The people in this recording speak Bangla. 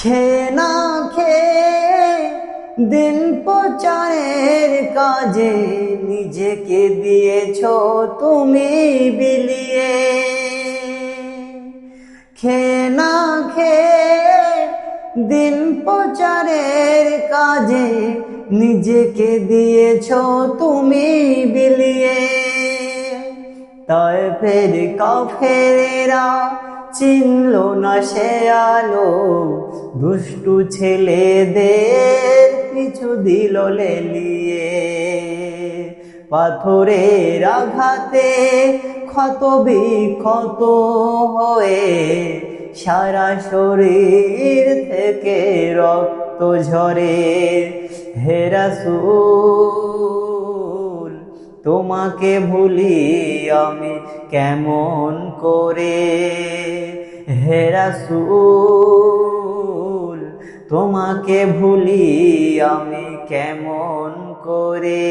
খেয়ে না খেয়ে দিন প্রচারের কাজে নিজেকে দিয়েছো তুমি বিলিয়ে। খেয়ে না খেয়ে দিন প্রচারের কাজে নিজেকে দিয়েছো তুমি বিলিয়ে। তায়েফের কাফেরেরা চিনল না সে আলো, দুষ্টু ছেলেদের পিছু দিল লেলিয়ে। পাথরের আঘাতে ক্ষত বিক্ষত হয়ে সারা শরীর থেকে রক্ত ঝরে। হে রাসূল তোমাকে ভুলি আমি কেমন করে। হে রাসূল তোমাকে ভুলি আমি কেমন করে।